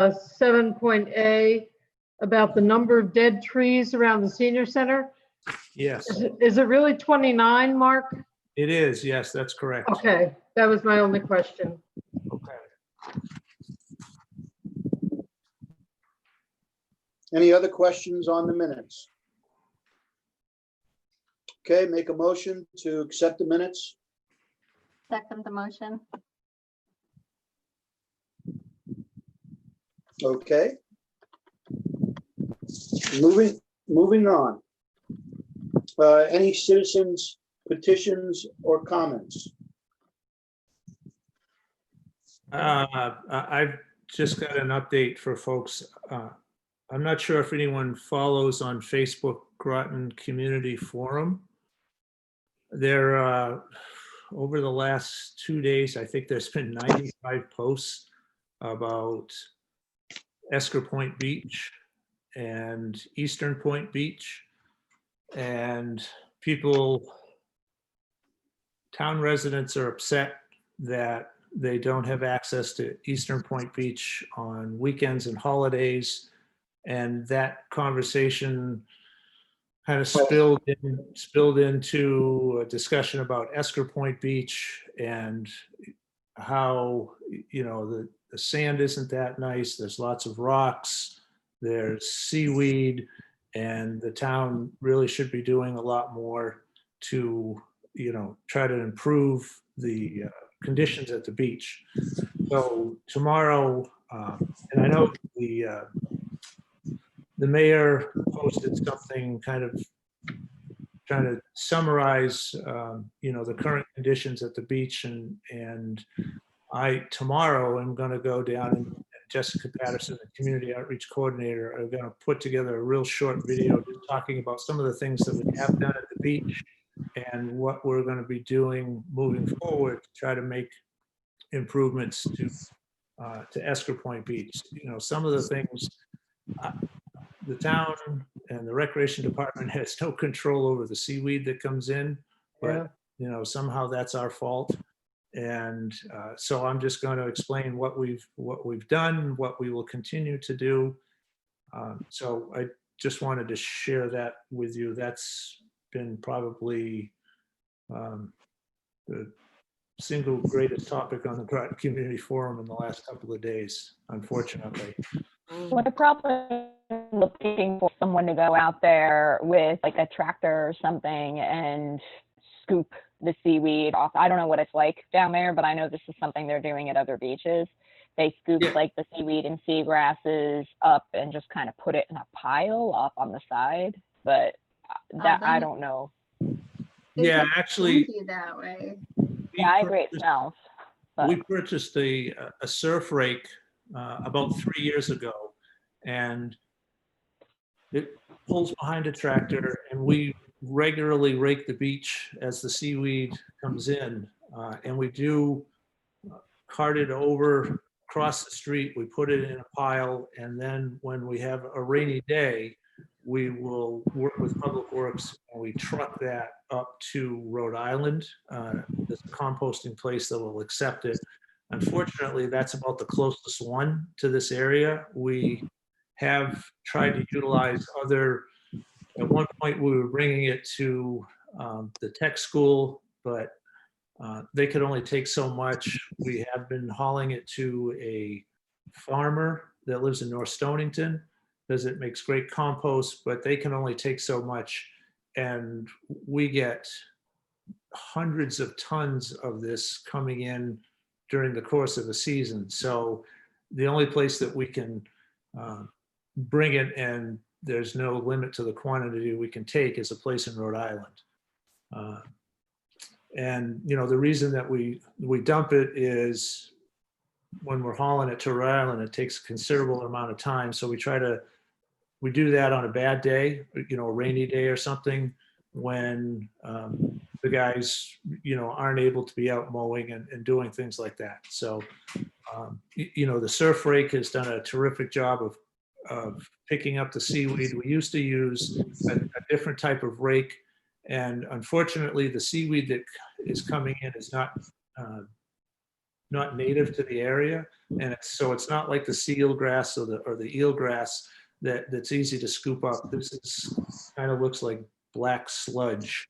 7.A about the number of dead trees around the senior center. Yes, Is it really 29, Mark? it is. Yes, that's correct. Okay, that was my only question. Okay. Any other questions on the minutes? Okay, make a motion to accept the minutes. Second the motion. Okay. Moving on. Any citizens petitions or comments? I've just got an update for folks. I'm not sure if anyone follows on Facebook Groton Community Forum. There, over the last 2 days, I think there's been 95 posts about Esker Point Beach and Eastern Point Beach, and town residents are upset that they don't have access to Eastern Point Beach on weekends and holidays. And that conversation kind of spilled into a discussion about Esker Point Beach and how, the sand isn't that nice. There's lots of rocks, there's seaweed, and the town really should be doing a lot more to, try to improve the conditions at the beach. So tomorrow, and I know the mayor posted something kind of trying to summarize, the current conditions at the beach, and I tomorrow am going to go down, and Jessica Patterson, the community outreach coordinator, are going to put together a real short video just talking about some of the things that we have done at the beach and what we're going to be doing moving forward to try to make improvements to Esker Point Beach. Some of the things the town and the recreation department has no control over the seaweed that comes in, but somehow that's our fault. And so I'm just going to explain what we've done, what we will continue to do. So I just wanted to share that with you. That's been probably the single greatest topic on the Groton Community Forum in the last couple of days, unfortunately. We're probably looking for someone to go out there with like a tractor or something and scoop the seaweed off. I don't know what it's like down there, but I know this is something they're doing at other beaches. They scoop like the seaweed and seagrasses up and just kind of put it in a pile up on the side. But that I don't know. Yeah, actually, that way. Yeah, I agree. It smells. We purchased a surf rake about 3 years ago, and it pulls behind a tractor, and we regularly rake the beach as the seaweed comes in, and we do cart it over across the street. We put it in a pile, and then when we have a rainy day, we will work with Public Works and we truck that up to Rhode Island. There's a composting place that will accept it. Unfortunately, that's about the closest one to this area. We have tried to utilize other, at one point we were bringing it to the tech school, but they could only take so much. We have been hauling it to a farmer that lives in North Stonington, because it makes great compost, but they can only take so much. And we get hundreds of tons of this coming in during the course of a season. So the only place that we can bring it, and there's no limit to the quantity we can take, is a place in Rhode Island. And the reason that we dump it is when we're hauling it to Rhode Island, it takes a considerable amount of time. So we do that on a bad day, a rainy day or something, when the guys, aren't able to be out mowing and doing things like that. So, the surf rake has done a terrific job of picking up the seaweed. We used to use a different type of rake, and unfortunately the seaweed that is coming in is not not native to the area. And so it's not like the seal grass or the eel grass that's easy to scoop up. This is kind of looks like black sludge.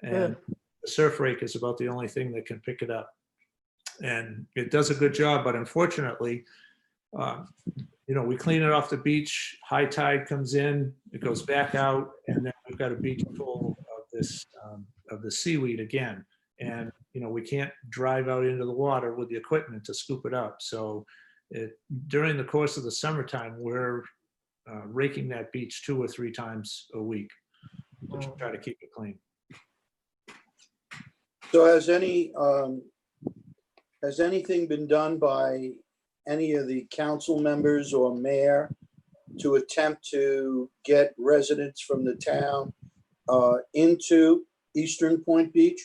And the surf rake is about the only thing that can pick it up. And it does a good job, but unfortunately, we clean it off the beach, high tide comes in, it goes back out, and then we've got a beach full of this, of the seaweed again. And, we can't drive out into the water with the equipment to scoop it up. So during the course of the summertime, we're raking that beach 2 or 3 times a week to try to keep it clean. So has anything been done by any of the council members or mayor to attempt to get residents from the town into Eastern Point Beach?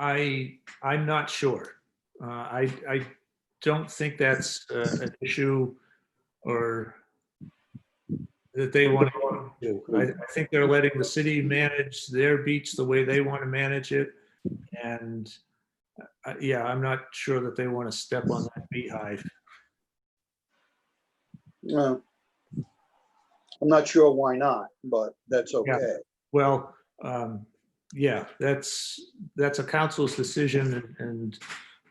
I'm not sure. I don't think that's an issue or that they want to do. I think they're letting the city manage their beach the way they want to manage it. And yeah, I'm not sure that they want to step on that beehive. No. I'm not sure why not, but that's okay. Well, yeah, that's a council's decision, and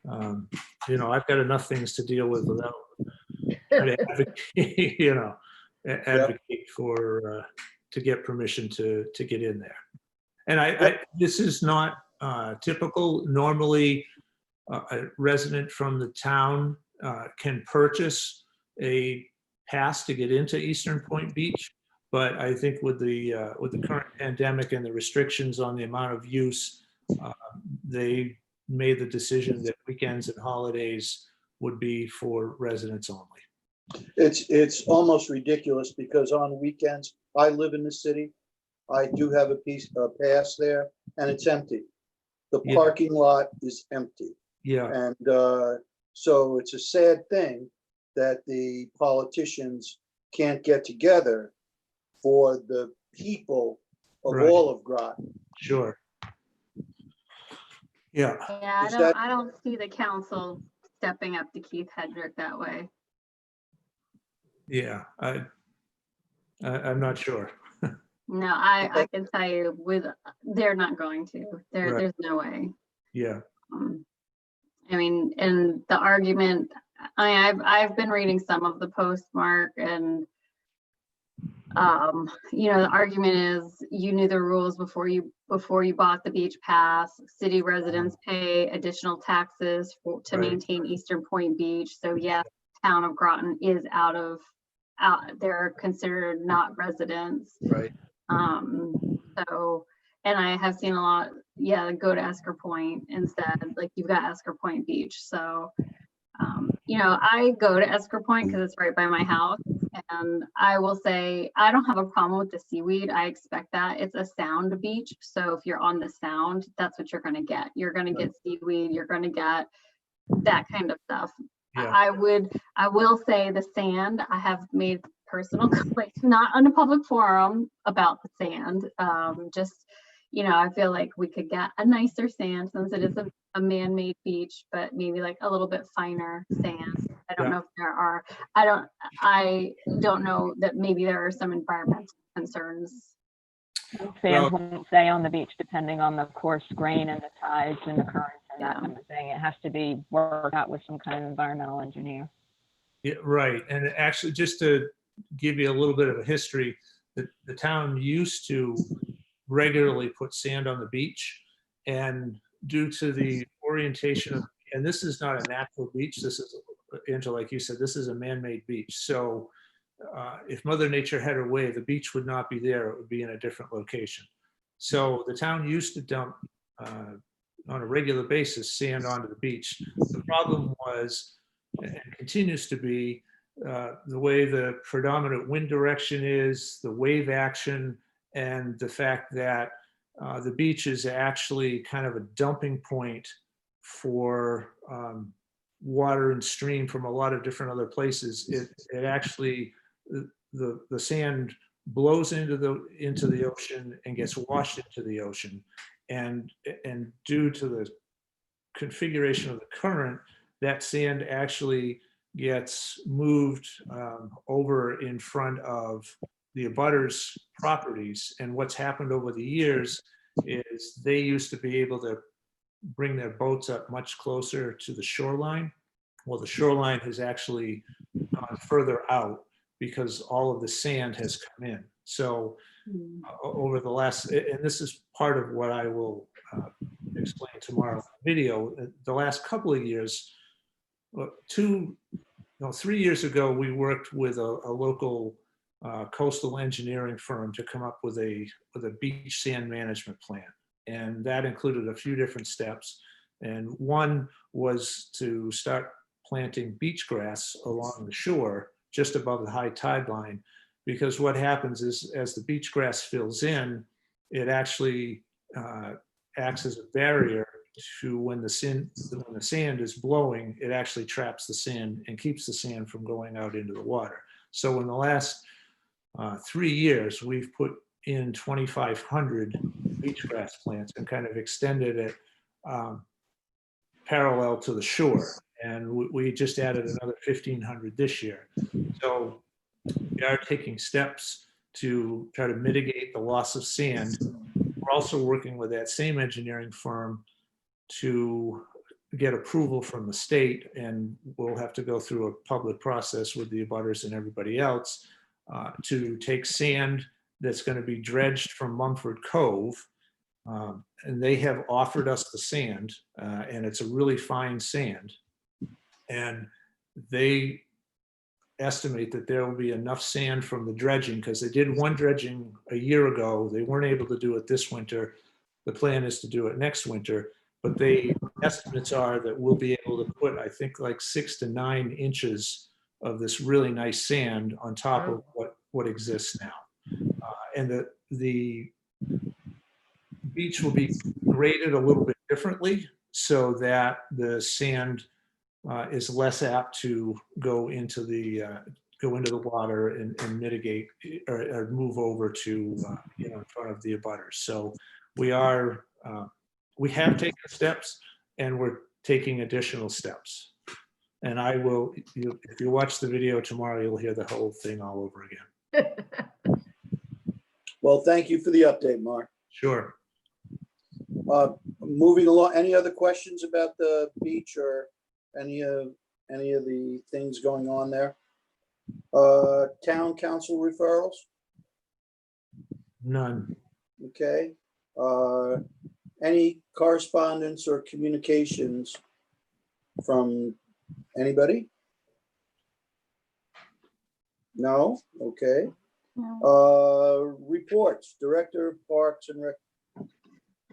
I've got enough things to deal with without trying to advocate, advocate for to get permission to get in there. And this is not typical. Normally, a resident from the town can purchase a pass to get into Eastern Point Beach. But I think with the current pandemic and the restrictions on the amount of use, they made the decision that weekends and holidays would be for residents only. It's almost ridiculous because on weekends, I live in the city. I do have a pass there, and it's empty. The parking lot is empty. Yeah. And so it's a sad thing that the politicians can't get together for the people of all of Groton. Sure. Yeah. Yeah, I don't see the council stepping up to Keith Hedrick that way. Yeah, I'm not sure. No, I can tell you they're not going to. There's no way. Yeah. I mean, and the argument, I've been reading some of the posts, Mark, and the argument is you knew the rules before you bought the beach pass. City residents pay additional taxes to maintain Eastern Point Beach. So yes, town of Groton is out. They're considered not residents. Right. So, and I have seen a lot, go to Esker Point instead, like you've got Esker Point Beach. So, I go to Esker Point because it's right by my house. And I will say, I don't have a problem with the seaweed. I expect that. It's a sound beach. So if you're on the sound, that's what you're going to get. You're going to get seaweed. You're going to get that kind of stuff. Yeah. I will say the sand, I have made personal complaints, not on a public forum about the sand. I feel like we could get a nicer sand since it is a man-made beach, but maybe like a little bit finer sand. I don't know if there are, I don't know that maybe there are some environmental concerns. Sand won't stay on the beach depending on the coarse grain and the tides and the currents and that kind of thing. It has to be worked out with some kind of environmental engineer. Yeah, right. And actually, just to give you a little bit of a history, the town used to regularly put sand on the beach, and due to the orientation of, and this is not a natural beach, this is, Angela, like you said, this is a man-made beach. So if Mother Nature had her way, the beach would not be there, it would be in a different location. So the town used to dump on a regular basis sand onto the beach. The problem was, and continues to be, the way the predominant wind direction is, the wave action, and the fact that the beach is actually kind of a dumping point for water and stream from a lot of different other places. It actually, the sand blows into the ocean and gets washed into the ocean. And due to the configuration of the current, that sand actually gets moved over in front of the abutters' properties. And what's happened over the years is they used to be able to bring their boats up much closer to the shoreline. Well, the shoreline has actually gone further out because all of the sand has come in. So over the last, and this is part of what I will explain tomorrow in the video, the last couple of years, 3 years ago, we worked with a local coastal engineering firm to come up with a beach sand management plan. And that included a few different steps. And one was to start planting beach grass along the shore just above the high tide line, because what happens is as the beach grass fills in, it actually acts as a barrier to when the sand is blowing, it actually traps the sand and keeps the sand from going out into the water. So in the last 3 years, we've put in 2,500 beach grass plants and kind of extended it parallel to the shore. And we just added another 1,500 this year. So we are taking steps to try to mitigate the loss of sand. We're also working with that same engineering firm to get approval from the state, and we'll have to go through a public process with the abutters and everybody else to take sand that's going to be dredged from Mumford Cove. And they have offered us the sand, and it's a really fine sand. And they estimate that there will be enough sand from the dredging, because they did one dredging a year ago. They weren't able to do it this winter. The plan is to do it next winter, but the estimates are that we'll be able to put, I think, like 6 to 9 inches of this really nice sand on top of what exists now. And the beach will be graded a little bit differently so that the sand is less apt to go into the water and mitigate or move over to in front of the abutters. So we have taken steps, and we're taking additional steps. And I will, if you watch the video tomorrow, you'll hear the whole thing all over again. Well, thank you for the update, Mark. Sure. Moving along, any other questions about the beach or any of the things going on there? Town council referrals? None. Okay. Any correspondence or communications from anybody? No? Okay. Reports, Director of Parks and Rec.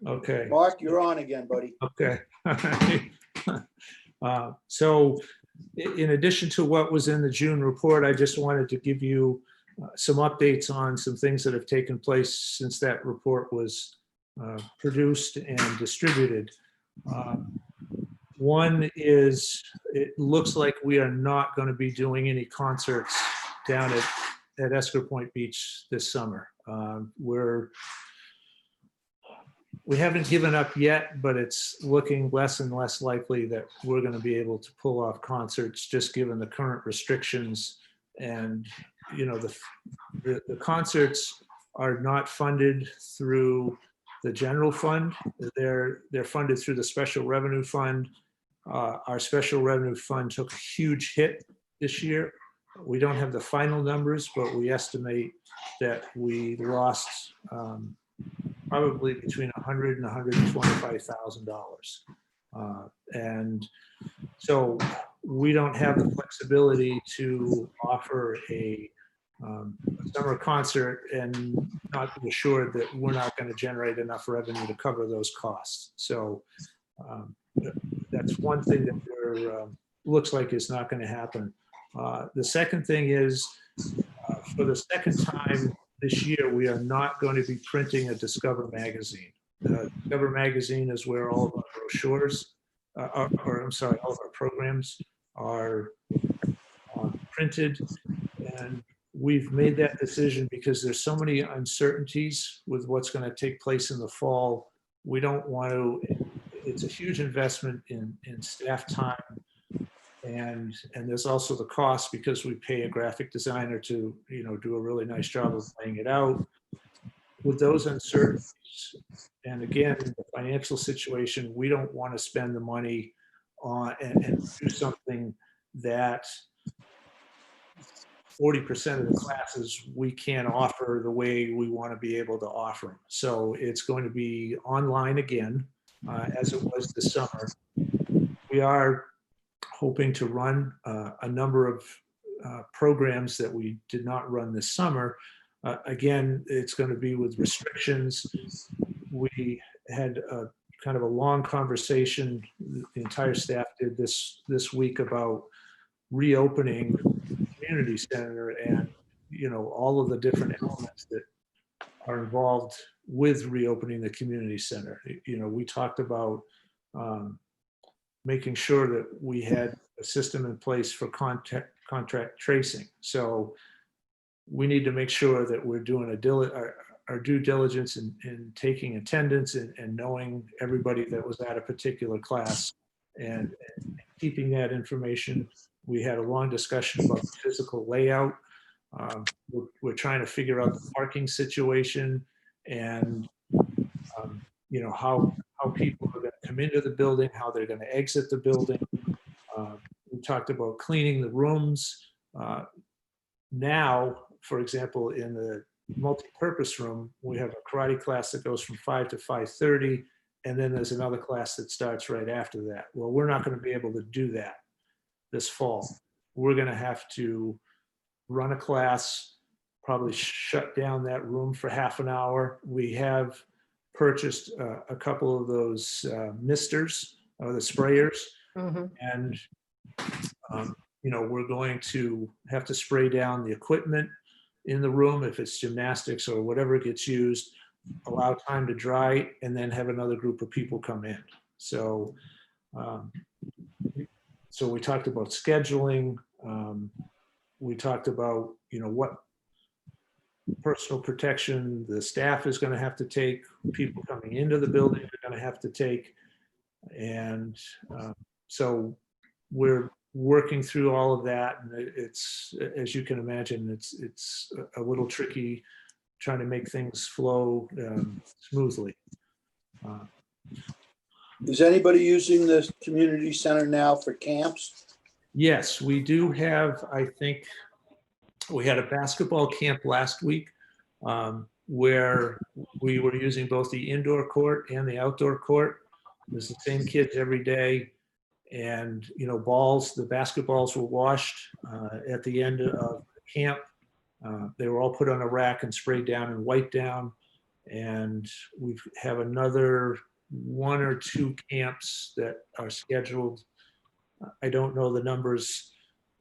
Okay. Mark, you're on again, buddy. Okay. So in addition to what was in the June report, I just wanted to give you some updates on some things that have taken place since that report was produced and distributed. One is, it looks like we are not going to be doing any concerts down at Esker Point Beach this summer. We haven't given up yet, but it's looking less and less likely that we're going to be able to pull off concerts, just given the current restrictions. And the concerts are not funded through the general fund. They're funded through the special revenue fund. Our special revenue fund took a huge hit this year. We don't have the final numbers, but we estimate that we lost probably between $100,000 and $125,000. And so we don't have the flexibility to offer a summer concert and not be assured that we're not going to generate enough revenue to cover those costs. So that's one thing that looks like is not going to happen. The second thing is, for the second time this year, we are not going to be printing a Discover magazine. Discover magazine is where all of our brochures, all of our programs are printed. And we've made that decision because there's so many uncertainties with what's going to take place in the fall. We don't want to it's a huge investment in staff time. And there's also the cost because we pay a graphic designer to, do a really nice job of laying it out. With those uncertainties, and again, the financial situation, we don't want to spend the money on and do something that 40% of the classes we can't offer the way we want to be able to offer them. So it's going to be online again, as it was this summer. We are hoping to run a number of programs that we did not run this summer. Again, it's going to be with restrictions. We had a kind of a long conversation, the entire staff did this week, about reopening the community center and, all of the different elements that are involved with reopening the community center. We talked about making sure that we had a system in place for contract tracing. So we need to make sure that we're doing our due diligence in taking attendance and knowing everybody that was at a particular class and keeping that information. We had a long discussion about the physical layout. We're trying to figure out the parking situation and how people are going to come into the building, how they're going to exit the building. We talked about cleaning the rooms. Now, for example, in the multi-purpose room, we have a karate class that goes from 5 to 5:30, and then there's another class that starts right after that. Well, we're not going to be able to do that this fall. We're going to have to run a class, probably shut down that room for half an hour. We have purchased a couple of those misters, the sprayers, and we're going to have to spray down the equipment in the room if it's gymnastics or whatever gets used, allow time to dry, and then have another group of people come in. So we talked about scheduling. We talked about, what personal protection the staff is going to have to take, people coming into the building are going to have to take. And so we're working through all of that. And it's, as you can imagine, it's a little tricky trying to make things flow smoothly. Is anybody using the community center now for camps? Yes, we do have, I think, we had a basketball camp last week where we were using both the indoor court and the outdoor court. It was the same kids every day. And, the basketballs were washed at the end of the camp. They were all put on a rack and sprayed down and wiped down. And we have another 1 or 2 camps that are scheduled. I don't know the numbers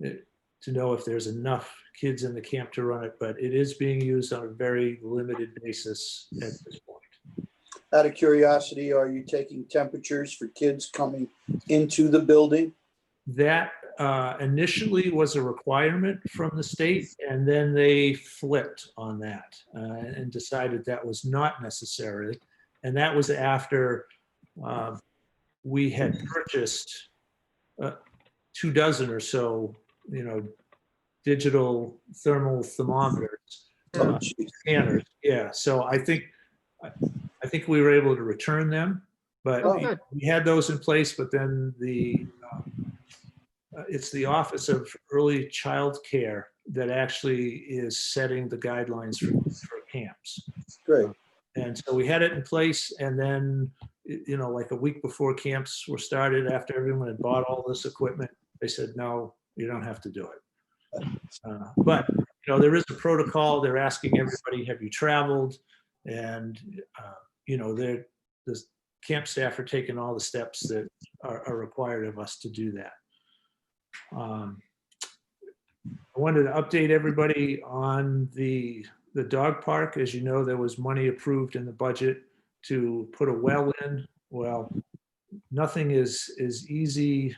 to know if there's enough kids in the camp to run it, but it is being used on a very limited basis at this point. Out of curiosity, are you taking temperatures for kids coming into the building? That initially was a requirement from the state, and then they flipped on that and decided that was not necessary. And that was after we had purchased 24 or so, digital thermal thermometers, scanners. Yeah. So I think we were able to return them, but we had those in place. But then it's the Office of Early Child Care that actually is setting the guidelines for camps. Great. And so we had it in place, and then, like a week before camps were started, after everyone had bought all this equipment, they said, no, you don't have to do it. But, there is a protocol. They're asking everybody, have you traveled? And, the camp staff are taking all the steps that are required of us to do that. I wanted to update everybody on the dog park. As you know, there was money approved in the budget to put a well in. Well, nothing is as easy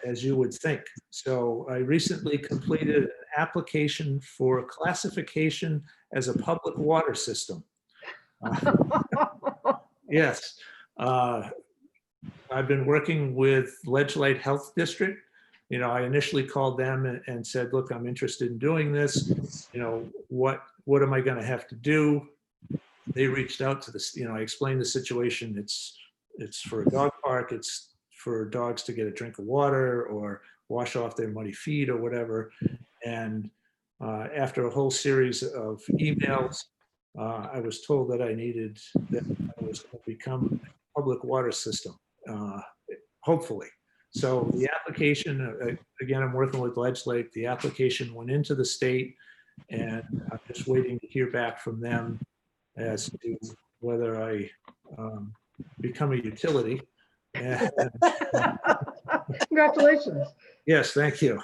as you would think. So I recently completed an application for classification as a public water system. Yes. I've been working with Ledgelight Health District. You know, I initially called them and said, look, I'm interested in doing this. You know, what am I going to have to do? They reached out to this, you know, I explained the situation. It's for a dog park. It's for dogs to get a drink of water or wash off their muddy feet or whatever. And after a whole series of emails, I was told that I was going to become a public water system, hopefully. So the application, again, I'm working with Ledgelake. The application went into the state, and I'm just waiting to hear back from them as to whether I become a utility. And, Congratulations. yes, thank you.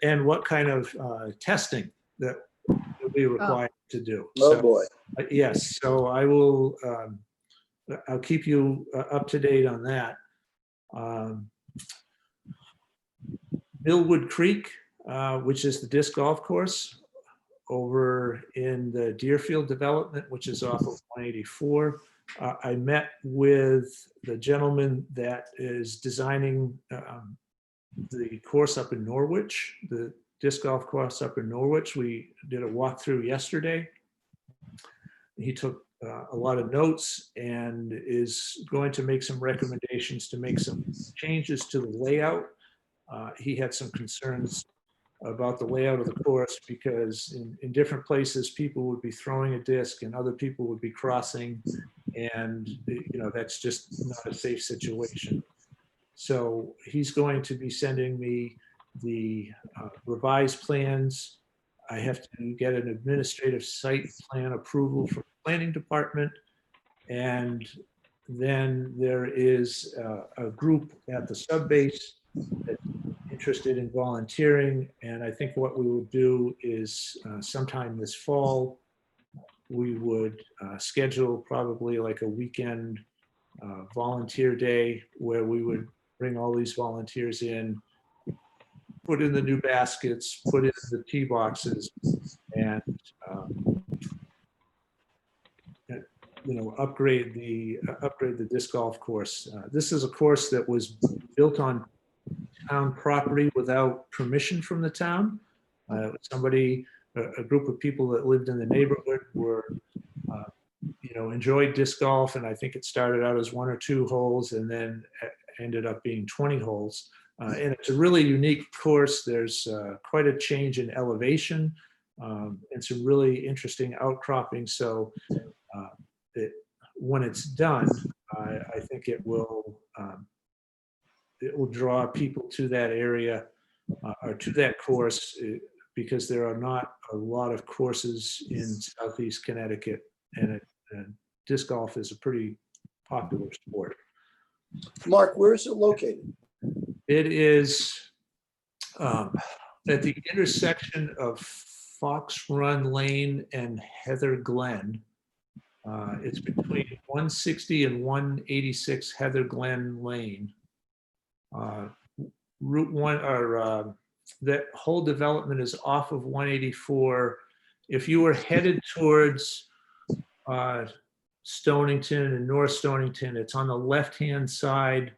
And what kind of testing that will be required to do. Oh, boy. Yes, so I will, I'll keep you up to date on that. Millwood Creek, which is the disc golf course over in the Deerfield development, which is off of 184. I met with the gentleman that is designing the course up in Norwich, the disc golf course up in Norwich. We did a walkthrough yesterday. He took a lot of notes and is going to make some recommendations to make some changes to the layout. He had some concerns about the layout of the course because in different places, people would be throwing a disc and other people would be crossing, and you know, that's just not a safe situation. So he's going to be sending me the revised plans. I have to get an administrative site plan approval from the planning department. And then there is a group at the subbase that's interested in volunteering. And I think what we will do is sometime this fall, we would schedule probably like a weekend volunteer day where we would bring all these volunteers in, put in the new baskets, put in the tee boxes, and you know, upgrade the disc golf course. This is a course that was built on town property without permission from the town. Somebody, a group of people that lived in the neighborhood were, you know, enjoyed disc golf, and I think it started out as 1 or 2 holes, and then ended up being 20 holes. And it's a really unique course. There's quite a change in elevation and some really interesting outcropping. So when it's done, I think it will draw people to that area or to that course because there are not a lot of courses in Southeast Connecticut, and disc golf is a pretty popular sport. Mark, where is it located? It is at the intersection of Fox Run Lane and Heather Glen. It's between 160 and 186 Heather Glen Lane. Route 1, or that whole development is off of 184. If you were headed towards Stonington and North Stonington, it's on the left-hand side.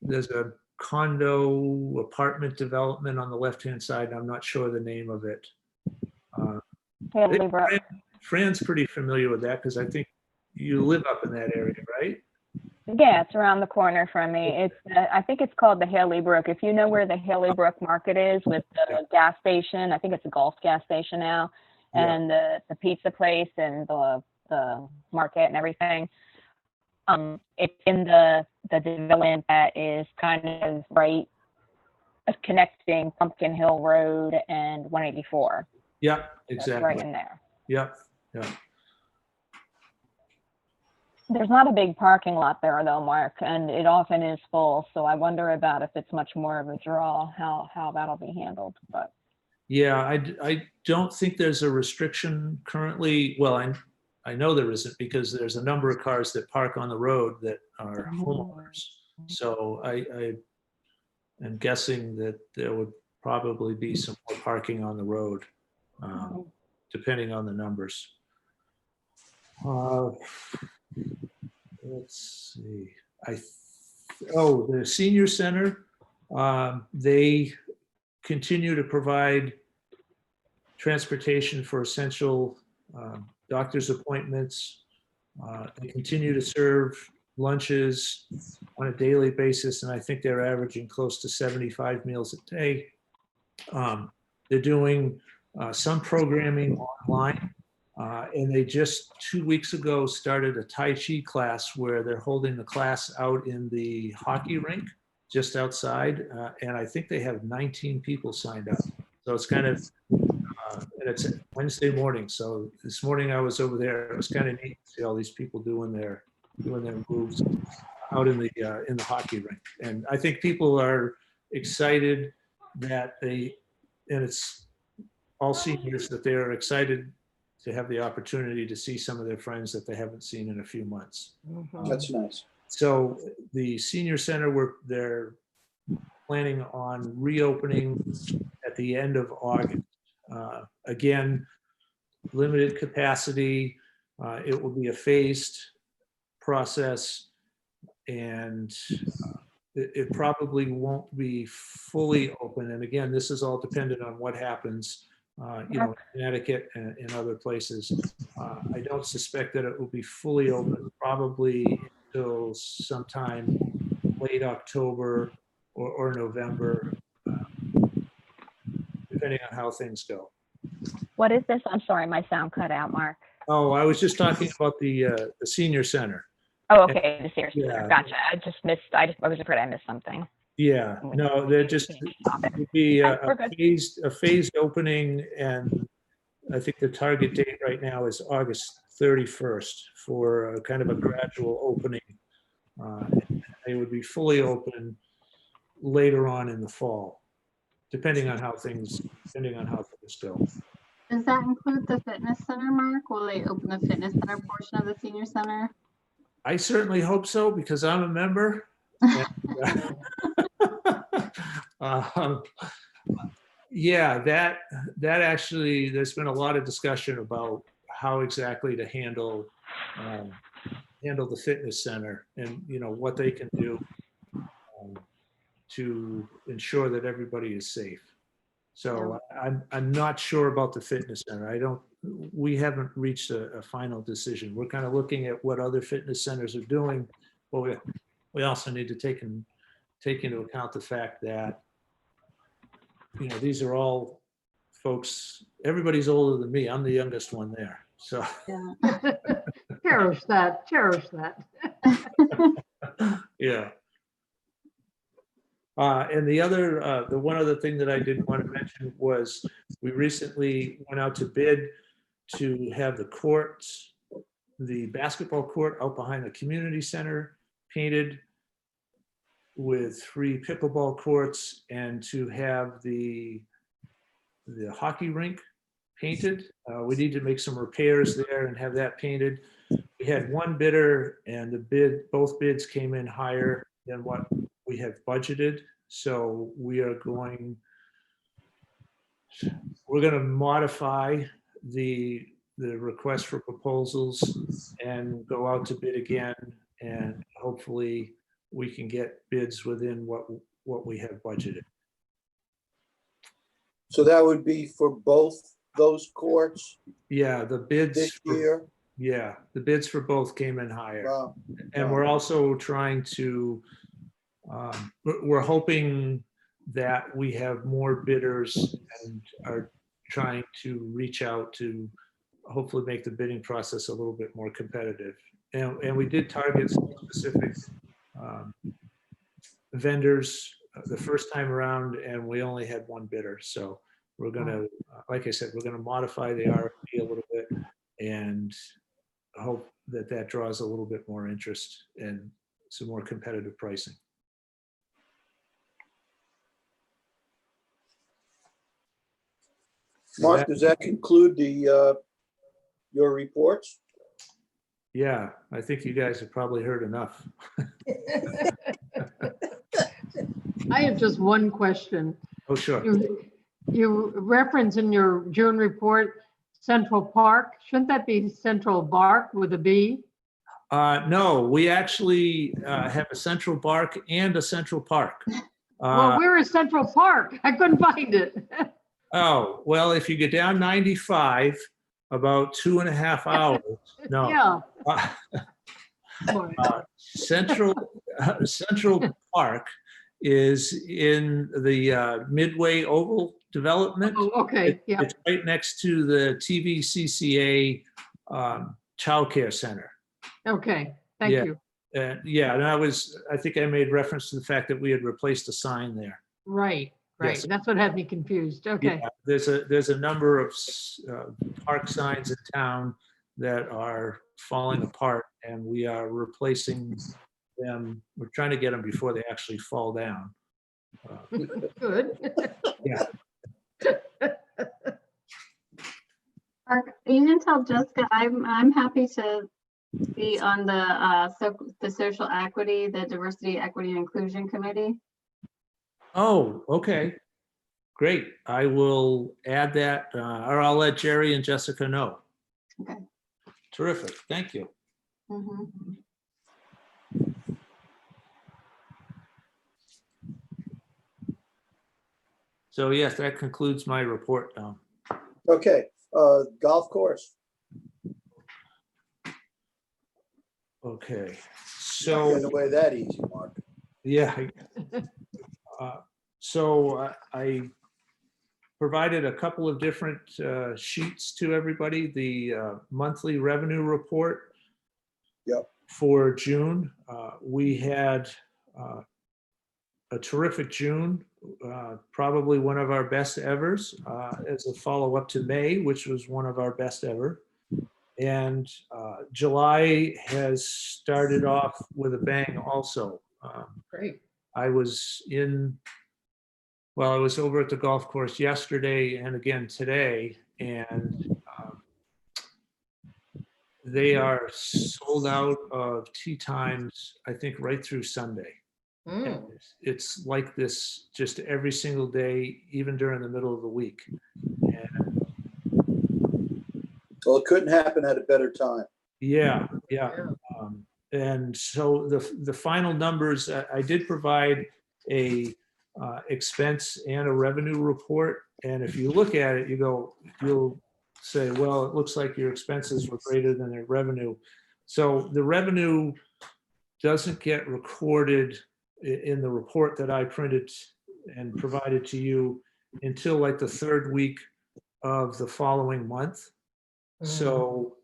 There's a condo apartment development on the left-hand side. I'm not sure the name of it. Fran's pretty familiar with that because I think you live up in that area, right? Yeah, it's around the corner from me. It's I think it's called the Haley Brook. If you know where the Haley Brook Market is with the gas station, I think it's a Gulf gas station now, and the pizza place and the market and everything. It's in the development that is kind of right connecting Pumpkin Hill Road and 184. Yeah, exactly. Right in there. Yep. Yeah. There's not a big parking lot there though, Mark, and it often is full. So I wonder about if it's much more of a draw, how that'll be handled. But yeah, I don't think there's a restriction currently. Well, I know there isn't because there's a number of cars that park on the road that are homeowners. So I am guessing that there would probably be some more parking on the road, depending on the numbers. let's see, oh, the senior center, they continue to provide transportation for essential doctor's appointments. They continue to serve lunches on a daily basis, and I think they're averaging close to 75 meals a day. They're doing some programming online, and they just 2 weeks ago started a Tai Chi class where they're holding the class out in the hockey rink just outside, and I think they have 19 people signed up. So it's kind of, and it's Wednesday morning. So this morning I was over there. It was kind of neat to see all these people doing their moves out in the hockey rink. And I think people are excited that and it's all seniors, that they are excited to have the opportunity to see some of their friends that they haven't seen in a few months. That's nice. So the senior center, they're planning on reopening at the end of August. Again, limited capacity. It will be a phased process, and it probably won't be fully open. And again, this is all dependent on what happens, in Connecticut and in other places. I don't suspect that it will be fully open probably until sometime late October or November, depending on how things go. What is this? I'm sorry, my sound cut out, Mark. Oh, I was just talking about the senior center. Oh, okay, the Sears Yeah. Center. Gotcha. I just missed, I was afraid I missed something. Yeah, no, they're just, Stop it. it'd be We're good. a phased opening, and I think the target date right now is August 31st for a kind of a gradual opening. They would be fully open later on in the fall, depending on how things go. Does that include the fitness center, Mark? Will they open the fitness center portion of the senior center? I certainly hope so, because I'm a member. Yeah, that actually, there's been a lot of discussion about how exactly to handle the fitness center, and what they can do to ensure that everybody is safe. So I'm not sure about the fitness center. We haven't reached a final decision. We're kind of looking at what other fitness centers are doing, but we also need to take into account the fact that these are all folks, everybody's older than me. I'm the youngest one there. So Yeah. Cherish that. yeah. And the one other thing that I did want to mention was we recently went out to bid to have the basketball court out behind the community center painted with 3 pickleball courts, and to have the hockey rink painted. We need to make some repairs there and have that painted. We had one bidder, and both bids came in higher than what we have budgeted. So we're going to modify the request for proposals and go out to bid again, and hopefully we can get bids within what we have budgeted. So that would be for both those courts Yeah, the bids this year? Yeah, the bids for both came in higher. Wow. And we're also trying to, we're hoping that we have more bidders, and are trying to reach out to hopefully make the bidding process a little bit more competitive. And we did target some specific vendors the first time around, and we only had one bidder. So we're going to, like I said, we're going to modify the RFP a little bit, and hope that draws a little bit more interest and some more competitive pricing. Mark, does that conclude your reports? Yeah, I think you guys have probably heard enough. I have just one question. Oh, sure. You reference in your June report, Central Park. Shouldn't that be Central Bark with a B? No, we actually have a Central Park and a Central Park. Well, we're in Central Park. I couldn't find it. Oh, well, if you get down 95, about 2.5 hours. No. Yeah. Central Park is in the Midway Oval development. Oh, okay, yeah, It's right next to the TVCCA Child Care Center. okay, thank Yeah. you. Yeah, and I think I made reference to the fact that we had replaced a sign there. Right, right. Yes. That's what had me confused. Okay. Yeah, there's a number of park signs in town that are falling apart, and we are replacing them. We're trying to get them before they actually fall down. Good. Yeah. You can tell Jessica, I'm happy to be on the social equity, the diversity, equity, and inclusion committee. Oh, okay. Great. I will add that, or I'll let Jerry and Jessica know. Okay. Terrific. Thank you. Mhm. So yes, that concludes my report now. Okay, golf course. Okay. Not So. getting away that easy, Mark. Yeah. So I provided a couple of different sheets to everybody. The monthly revenue report. Yep. For June. We had a terrific June, probably one of our best evers, as a follow-up to May, which was one of our best ever. And July has started off with a bang also. Great. I was over at the golf course yesterday and again today, and they are sold out of tee times, I think, right through Sunday. And it's like this just every single day, even during the middle of the week. And Well, it couldn't happen at a better time. yeah. And so the final numbers, I did provide a expense and a revenue report. And if you look at it, you'll say, well, it looks like your expenses were greater than your revenue. So the revenue doesn't get recorded in the report that I printed and provided to you until like the third week of the following month. So,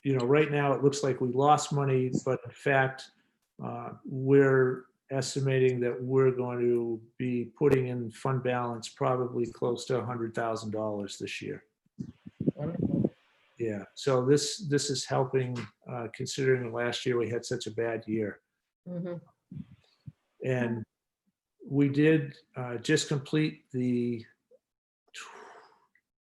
right now it looks like we lost money, but in fact, we're estimating that we're going to be putting in fund balance probably close to $100,000 this year. Wonderful. Yeah, so this is helping, considering last year we had such a bad year. And we did just complete the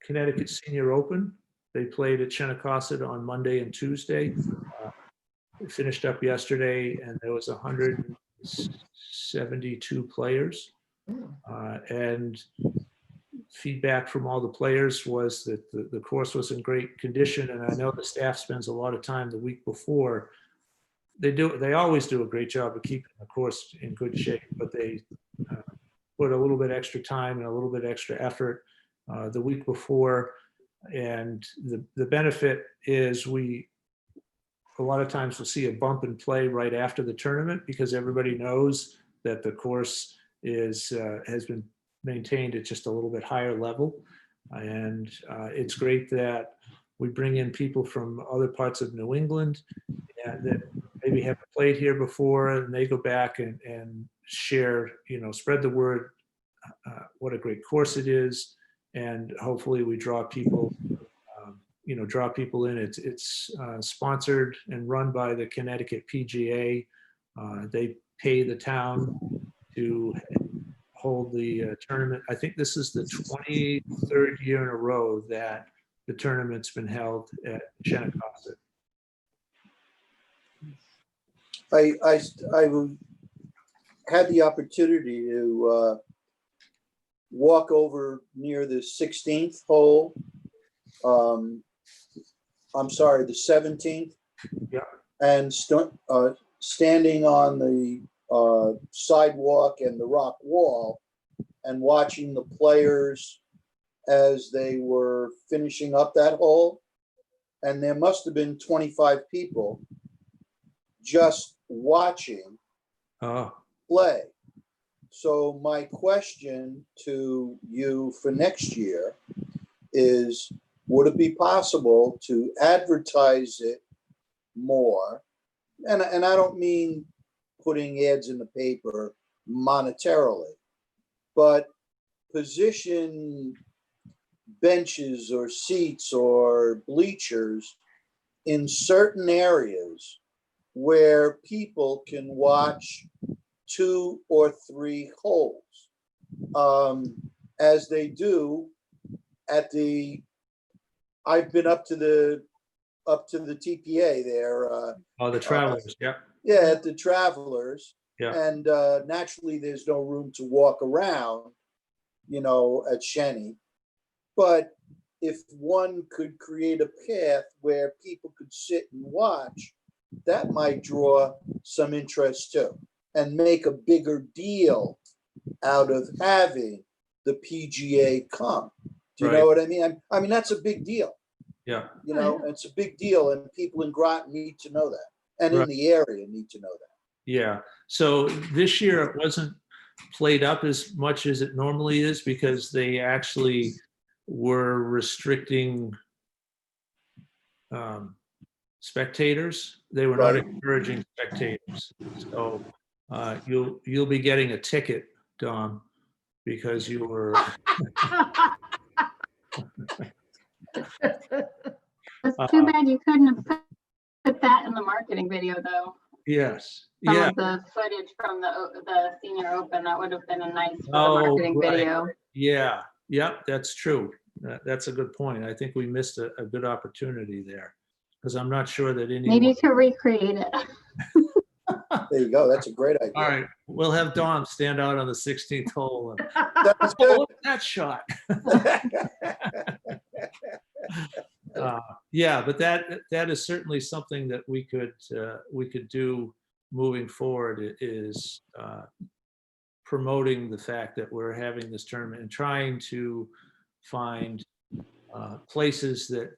Connecticut Senior Open. They played at Shenecosset on Monday and Tuesday. It finished up yesterday, and there was 172 players. And feedback from all the players was that the course was in great condition. And I know the staff spends a lot of time the week before. They always do a great job of keeping the course in good shape, but they put a little bit extra time and a little bit extra effort the week before. And the benefit is a lot of times we'll see a bump in play right after the tournament because everybody knows that the course has been maintained at just a little bit higher level. And it's great that we bring in people from other parts of New England that maybe haven't played here before, and they go back and share, spread the word, what a great course it is. And hopefully we draw people in. It's sponsored and run by the Connecticut PGA. They pay the town to hold the tournament. I think this is the 23rd year in a row that the tournament's been held at Shenecosset. I had the opportunity to walk over near the 16th hole. I'm sorry, the 17th. Yeah. And standing on the sidewalk and the rock wall and watching the players as they were finishing up that hole. And there must have been 25 people just watching Oh, play. So my question to you for next year is, would it be possible to advertise it more? And I don't mean putting ads in the paper monetarily, but position benches or seats or bleachers in certain areas where people can watch 2 or 3 holes, as they do at the. I've been up to the TPA there. oh, the Travelers. Yeah. Yeah, at the Travelers, Yeah. and naturally, there's no room to walk around, at Shenny. But if one could create a path where people could sit and watch, that might draw some interest too, and make a bigger deal out of having the PGA come. Do you know what I mean? I mean, that's a big deal. Yeah. It's a big deal, and people in Groton need to know that, and in the area need to know that. Yeah. So this year it wasn't played up as much as it normally is because they actually were restricting spectators. They were not Right. encouraging spectators. So you'll be getting a ticket, Dom, because you were. It's too bad you couldn't have put that in the marketing video, though. Yes. Some Yeah. of the footage from the Senior Open, that would have been a nice Oh, marketing right. video. Yeah. Yep. That's true. That's a good point. I think we missed a good opportunity there because I'm not sure that anyone. Maybe to recreate it. There you go. That's a great idea. All right. We'll have Dom stand out on the 16th hole. And, That's oh, good. look at that shot. Yeah, but that is certainly something that we could do moving forward, is promoting the fact that we're having this tournament and trying to find places that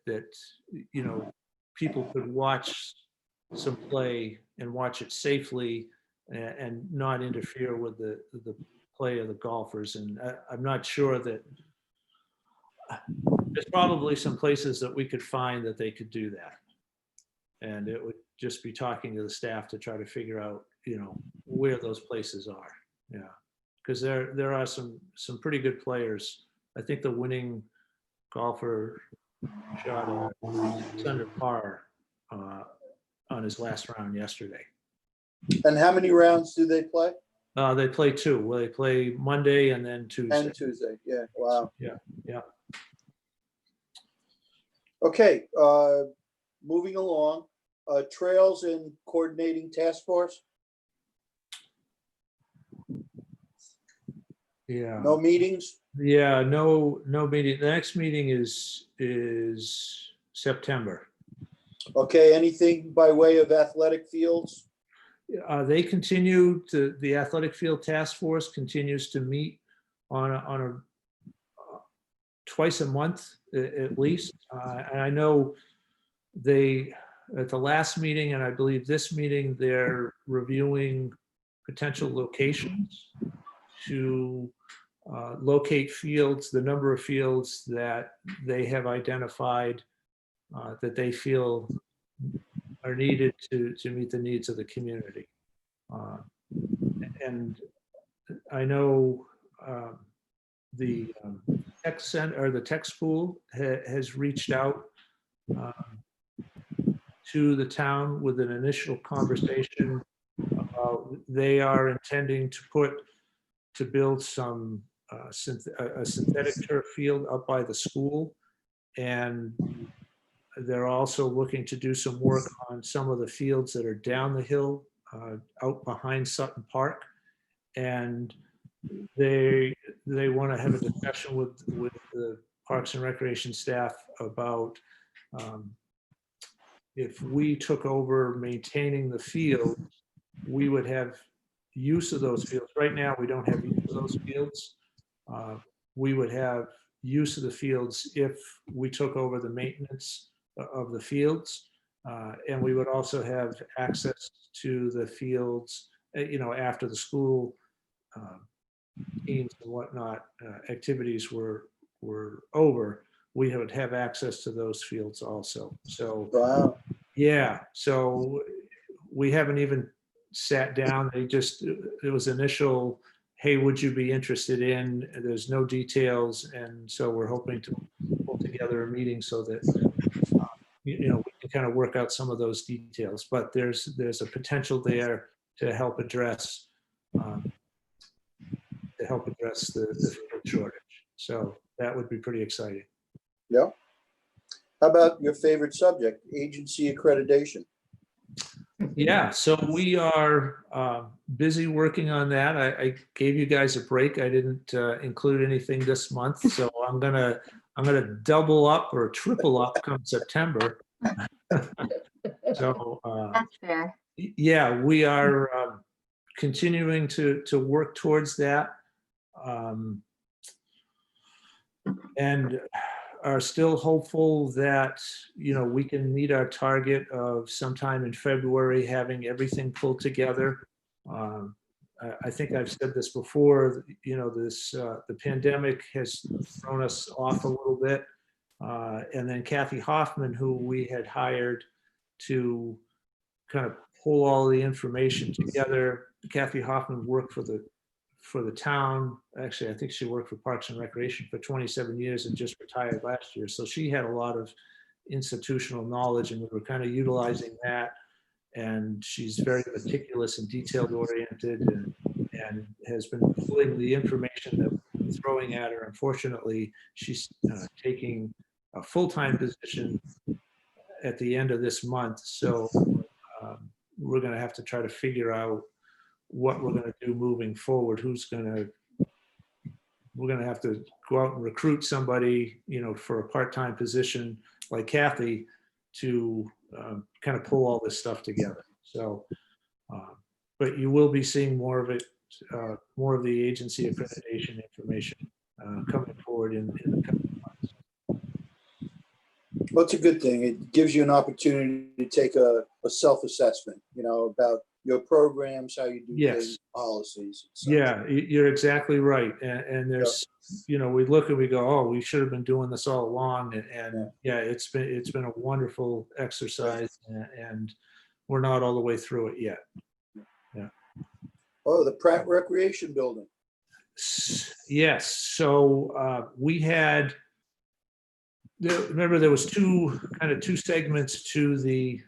people could watch some play and watch it safely and not interfere with the play of the golfers. And I'm not sure that. There's probably some places that we could find that they could do that. And it would just be talking to the staff to try to figure out, where those places are. Yeah. Because there are some pretty good players. I think the winning golfer shot 6 under par on his last round yesterday. And how many rounds do they play? They play 2. Well, they play Monday and then Tuesday. And Tuesday. Yeah. Wow. Yeah. Yeah. Okay. Moving along. Trails and coordinating task force. Yeah. No meetings. Yeah, no meeting. The next meeting is September. Okay. Anything by way of athletic fields? They continue to, the athletic field task force continues to meet on a twice a month at least. And I know they, at the last meeting, and I believe this meeting, they're reviewing potential locations to locate fields, the number of fields that they have identified that they feel are needed to meet the needs of the community. And I know the tech center, or the tech school has reached out to the town with an initial conversation about they are intending to build some a synthetic turf field up by the school, and they're also looking to do some work on some of the fields that are down the hill out behind Sutton Park, and they want to have a discussion with the Parks and Recreation staff about if we took over maintaining the field, we would have use of those fields. Right now, we don't have use of those fields. We would have use of the fields if we took over the maintenance of the fields. And we would also have access to the fields, after the school teams and whatnot activities were over, we would have access to those fields also. So, Wow. yeah, so we haven't even sat down. It was initial, hey, would you be interested in? There's no details. And so we're hoping to pull together a meeting so that, we can kind of work out some of those details. But there's a potential there to help address the field shortage. So that would be pretty exciting. Yeah. How about your favorite subject, agency accreditation? Yeah, so we are busy working on that. I gave you guys a break. I didn't include anything this month, so I'm gonna double up or triple up come September. So That's fair. yeah, we are continuing to work towards that, and are still hopeful that we can meet our target of sometime in February having everything pulled together. I think I've said this before. The pandemic has thrown us off a little bit, and then Kathy Hoffman, who we had hired to kind of pull all the information together. Kathy Hoffman worked for the town. Actually, I think she worked for Parks and Recreation for 27 years and just retired last year. So she had a lot of institutional knowledge, and we were kind of utilizing that. And she's very meticulous and detailed oriented, and has been pulling the information that we're throwing at her. Unfortunately, she's taking a full-time position at the end of this month. So we're going to have to try to figure out what we're going to do moving forward. We're going to have to go out and recruit somebody, for a part-time position like Kathy to kind of pull all this stuff together. So, but you will be seeing more of it, more of the agency accreditation information coming forward in the coming months. Well, it's a good thing. It gives you an opportunity to take a self-assessment, about your programs, how you do things, policies. et cetera. Yeah, you're exactly right. And there's, we look and we go, oh, we should have been doing this all along. And yeah, it's been a wonderful exercise, and we're not all the way through it yet. Yeah. Oh, the Pratt Recreation Building. Yes. So we had, remember there was two segments to the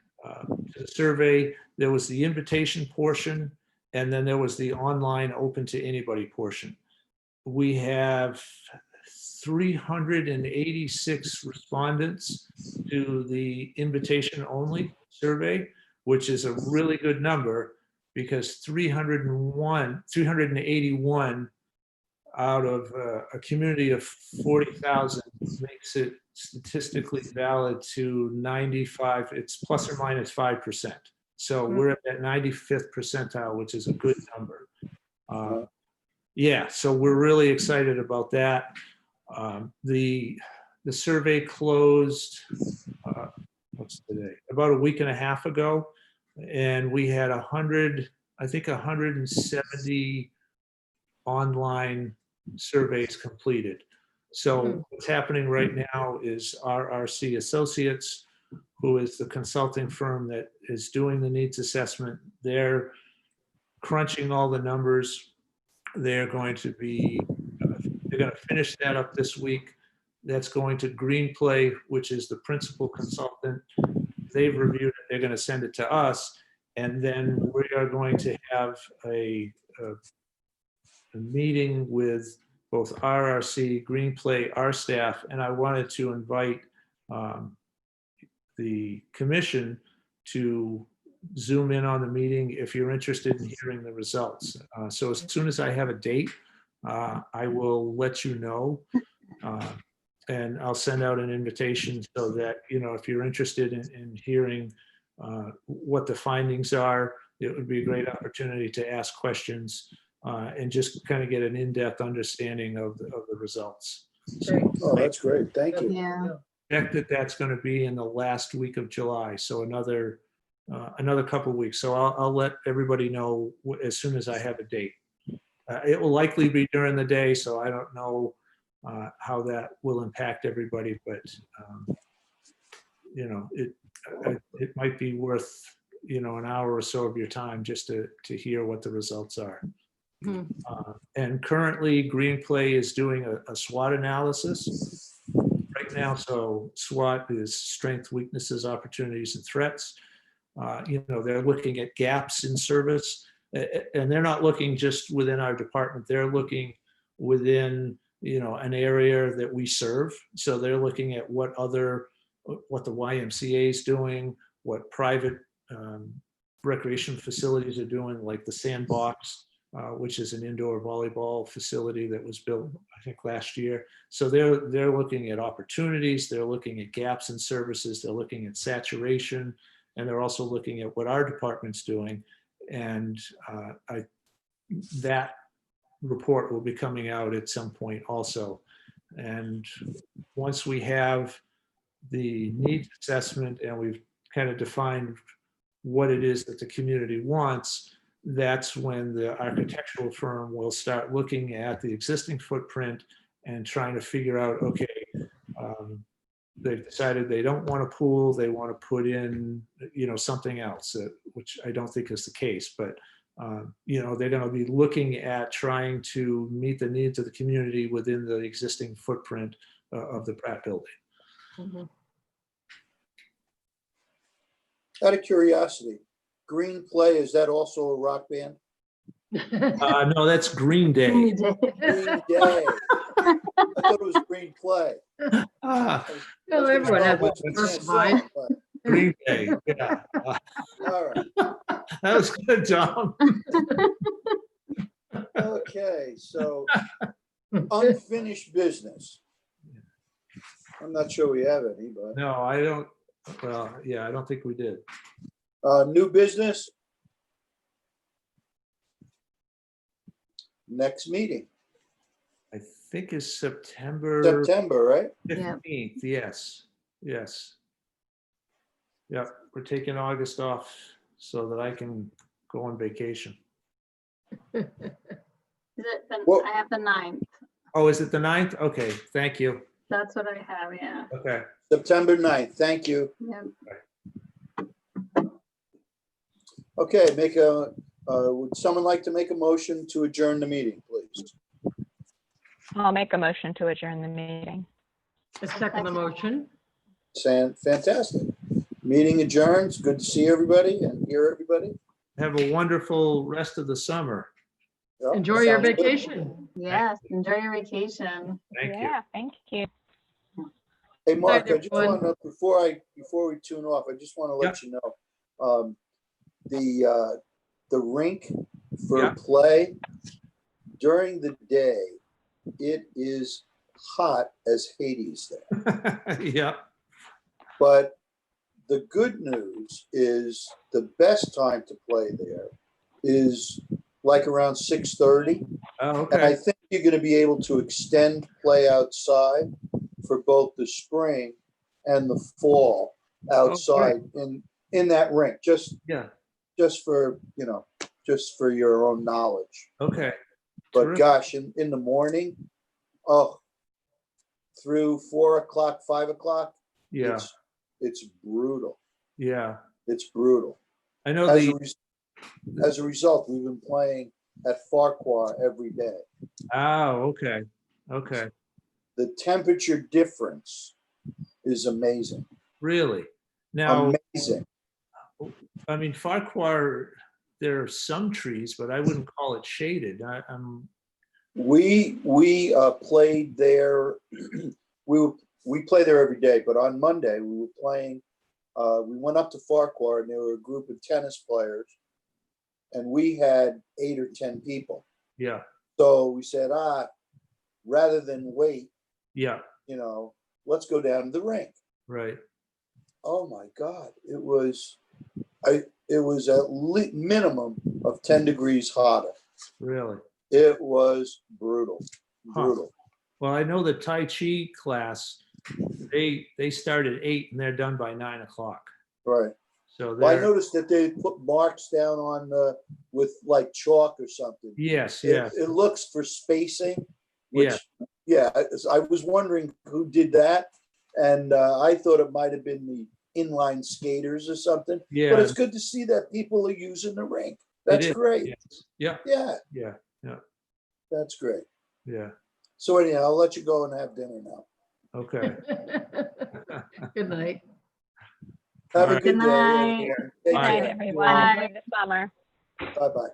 survey. There was the invitation portion, and then there was the online open to anybody portion. We have 386 respondents to the invitation only survey, which is a really good number, because 381 out of a community of 40,000 makes it statistically valid to 95. It's plus or minus 5%. So we're at that 95th percentile, which is a good number. Yeah, so we're really excited about that. The survey closed, what's today? About a week and a half ago, and we had 170 online surveys completed. So what's happening right now is RRC Associates, who is the consulting firm that is doing the needs assessment, they're crunching all the numbers. They're going to finish that up this week. That's going to Greenplay, which is the principal consultant. They've reviewed it. They're going to send it to us. And then we are going to have a meeting with both RRC, Greenplay, our staff, and I wanted to invite the commission to Zoom in on the meeting if you're interested in hearing the results. So as soon as I have a date, I will let you know. And I'll send out an invitation so that, if you're interested in hearing what the findings are, it would be a great opportunity to ask questions and just kind of get an in-depth understanding of the results. Great. Oh, that's great. Thank you. Yeah. Expect that's going to be in the last week of July, so another couple of weeks. So I'll let everybody know as soon as I have a date. It will likely be during the day, so I don't know how that will impact everybody, but it might be worth an hour or so of your time just to hear what the results are. Hmm. And currently, Green Play is doing a SWOT analysis right now. So SWOT is strengths, weaknesses, opportunities, and threats. They're looking at gaps in service, and they're not looking just within our department. They're looking within an area that we serve. So they're looking at what the YMCA is doing, what private recreation facilities are doing, like the Sandbox, which is an indoor volleyball facility that was built, I think, last year. So they're looking at opportunities, they're looking at gaps in services, they're looking at saturation, and they're also looking at what our department's doing. And that report will be coming out at some point also. And once we have the needs assessment and we've kind of defined what it is that the community wants, that's when the architectural firm will start looking at the existing footprint and trying to figure out, okay, they've decided they don't want a pool, they want to put in, something else, which I don't think is the case, but they're going to be looking at trying to meet the needs of the community within the existing footprint of the Pratt building. Mhm. Out of curiosity, Green Play, is that also a rock band? No, that's Green Day. Green Day. I thought it was Green Play. Ah, Well, everyone has What's a the first mind. song? Green Day. Yeah. All right. That was good, Tom. Okay, so unfinished business. I'm not sure we have any, but No, I don't. Well, yeah, I don't think we did. new business. Next meeting, I think it's September September, right? 15th. Yes. Yes. Yeah, we're taking August off so that I can go on vacation. Is it Well- I have the 9th. Oh, is it the 9th? Okay, thank you. That's what I have, yeah. Okay. September 9th. Thank you. Yep. Okay, would someone like to make a motion to adjourn the meeting, please? I'll make a motion to adjourn the meeting. A second the motion. Fantastic. Meeting adjourns. Good to see everybody and hear everybody. Have a wonderful rest of the summer. Yeah, Enjoy your sounds good. vacation. Yes, enjoy your vacation. Thank you. Yeah, thank you. Hey, Mark, Night, I just everyone. want to, before we tune off, I just want to let you know, the rink for Yeah. play during the day, it is hot as Hades there. Yeah. But the good news is the best time to play there is like around 6:30. Oh, And I okay. think you're going to be able to extend play outside for both the spring and the fall outside in that rink, Yeah. just for your own knowledge. Okay. But Terrific. gosh, in the morning, through 4 o'clock, 5 o'clock, Yeah. it's brutal. Yeah. It's brutal. I know As a result, we've been playing at Farquhar every day. Oh, okay. Okay. The temperature difference is amazing. Really? Now, Amazing. I mean, Farquhar, there are some trees, but I wouldn't call it shaded. We played there. we play there every day, but on Monday we were playing. We went up to Farquhar, and there were a group of tennis players, and we had 8 or 10 people. Yeah. So we said, rather than wait, Yeah. let's go down to the rink. Right. Oh my God, it was at minimum of 10 degrees hotter. Really. It was brutal, Huh. brutal. Well, I know the Tai Chi class, they start at 8 and they're done by 9 o'clock. Right. So Well, I they're, noticed that they put marks down on with like chalk or something. yes, yes, It looks for spacing, which, Yeah. yeah, I was wondering who did that. And I thought it might have been the inline skaters or something. But yeah. it's good to see that people are using the rink. It That's is, great. yes. Yeah, Yeah, yeah, that's great. yeah. So anyhow, I'll let you go and have dinner now. Okay. Good night. Have All a right. good Good day. night. everyone. Good Take night, care. everyone. Bye. Enjoy the summer. Bye-bye.